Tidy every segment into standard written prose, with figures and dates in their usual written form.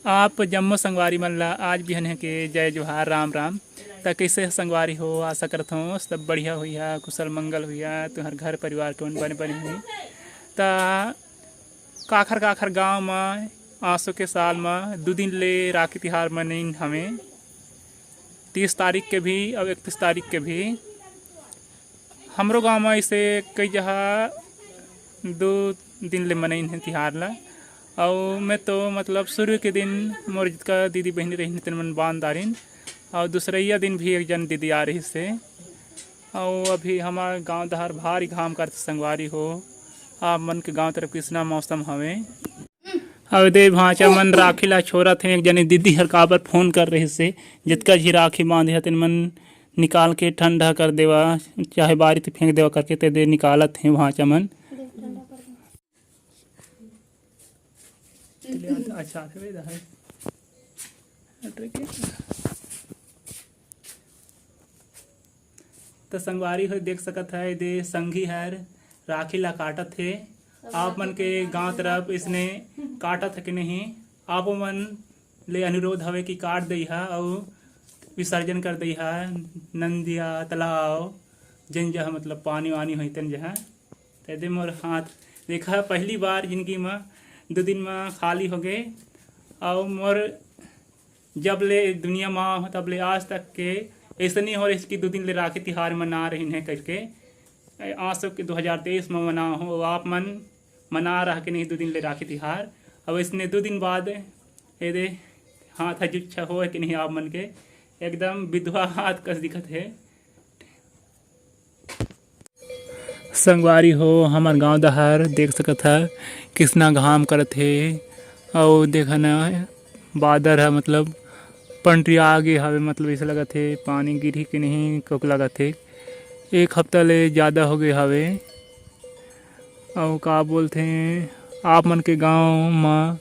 आप जम्मो संगवारी मन ला आज बिहन है के जय जोहार राम राम। त कैसे संगवारी हो, आशा करता हूँ सब बढ़िया हुई कुशल मंगल हुई तुम्हार घर परिवार के बने बने हुई। त काखर काखर गाँव में आंसू के साल में 2 दिन ले राखी तिहार मनाइन हमें, 30 तारीख के भी और 31 तारीख के भी। हमरो गाँव में ऐसे कई जगह 2 दिन ले मनाइन है तिहार ला। और मैं तो मतलब शुरू के दिन मोर जितका दीदी बहनी रही तेन मन बांध दारिन, और दूसरैया दिन भी एक जन दीदी आ रही से। और अभी हमारे गांव दहर भारी घाम करते संगवारी हो। आप मन के गांव तरफ किसना मौसम हवे। अब दे भाचा मन राखी ला छोरा थे, एक जने दीदी हर काबर फोन कर रही से जितका झी राखी बांधे तेन मन निकाल के ठंडा कर देवा, चाहे बारी तो फेंक देवा करके ते दे निकालत हैं भाचा मन। अच्छा तो संगवारी हो देख सकत है दे संगी हर राखी ला काटत है। आप मन के गांव तरफ इसने काटत है कि नहीं, आप मन ले अनुरोध हवे कि काट दई है और विसर्जन कर दई है नंदिया तालाब जिन जहाँ मतलब पानी वानी हुई तन जहाँ। तो दे मोर हाथ देखा पहली बार जिंदगी में 2 दिन में खाली हो गए। और मोर जब ले दुनिया में तब ले आज तक के ऐसा नहीं हो रही कि 2 दिन ले राखी तिहार मना रही है करके। आंसू के 2023 में मना हो, आप मन मना रहा कि नहीं 2 दिन ले राखी तिहार। अब इसने 2 दिन बाद ये दे हाथ हजुच्छा हो कि नहीं, आप मन के एकदम विधवा हाथ कस दिखत है। संगवारी हो हमार गांव दहर देख सकत है किसना घाम करत है। और देखा न बादर है मतलब पंटरी आगे हवे, मतलब ऐसा लगत है पानी गिरी कि नहीं कोक लगत है। 1 हफ्ता ले ज़्यादा हो गए हवे। और का बोलते हैं आप मन के गांव में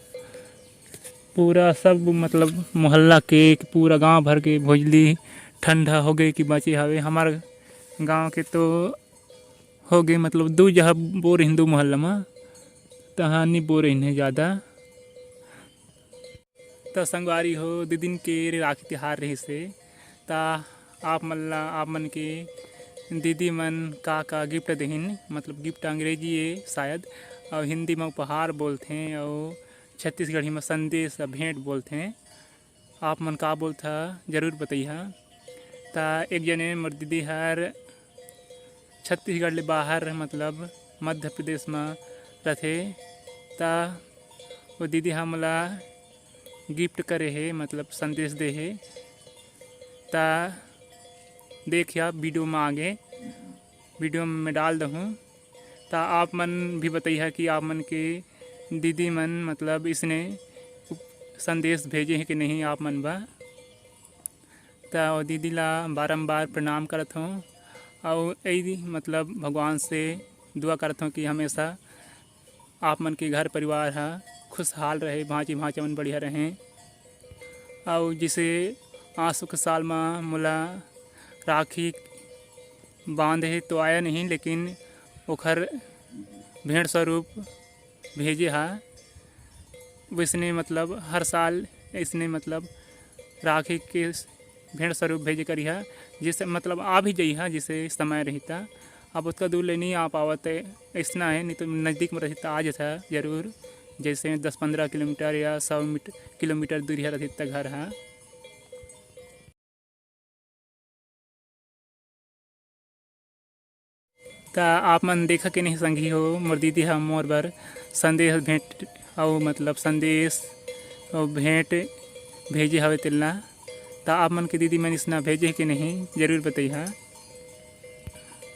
पूरा सब मतलब मोहल्ला के पूरा गांव भर के भोजली ठंडा हो गई कि बचे हवे। हमार गांव के तो हो गए मतलब 2 जगह बोर हिंदू मोहल्ला में, तहाँ नहीं बोर है ज़्यादा। तो संगवारी हो 2 दिन के राखी तिहार रही से ता आप मन के दीदी मन का गिफ्ट देहिन, मतलब गिफ्ट अंग्रेजी है शायद, और हिंदी में उपहार बोलते हैं और छत्तीसगढ़ी में संदेश भेंट बोलते हैं। आप मन का बोलता जरूर बताइए। ता एक जने मोर दीदी हर छत्तीसगढ़ ले बाहर मतलब मध्य प्रदेश में रहते, ता वो दीदी हमला गिफ्ट करे है मतलब संदेश दे है। ता देखिए वीडियो में आगे वीडियो में डाल दूँ। ता आप मन भी बताइए कि आप मन के दीदी मन मतलब इसने संदेश भेजे हैं कि नहीं आप मन बा। ता वो दीदी ला बारंबार प्रणाम करत हूँ और यही मतलब भगवान से दुआ करता हूँ कि हमेशा आप मन के घर परिवार है खुशहाल रहे, भांची भांचा मन बढ़िया रहें। और जिसे आंसू के साल में मुला राखी बांधे तो आया नहीं, लेकिन ओखर भेंट स्वरूप भेजे है। वैसने मतलब हर साल इसने मतलब राखी के भेंट स्वरूप भेजे करी है, जिससे मतलब आ भी जाई है जिसे समय रहता। अब उसका दूर ले नहीं आ पावत इतना है, नहीं तो नज़दीक में रहता आ जाता जरूर, जैसे 10-15 किलोमीटर या 100 किलोमीटर दूरी रहता घर है। ता आप मन देखा कि नहीं संगी हो मोर दीदी है मोर बर संदेश भेंट और मतलब संदेश और भेंट भेजे हवे तिलना। ता आप मन के दीदी मन इसना भेजे कि नहीं जरूर बताइए।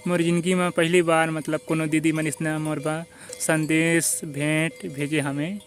मोर जिंदगी में पहली बार मतलब कोनो दीदी मन इसना मोर बा संदेश भेंट भेजे हमें।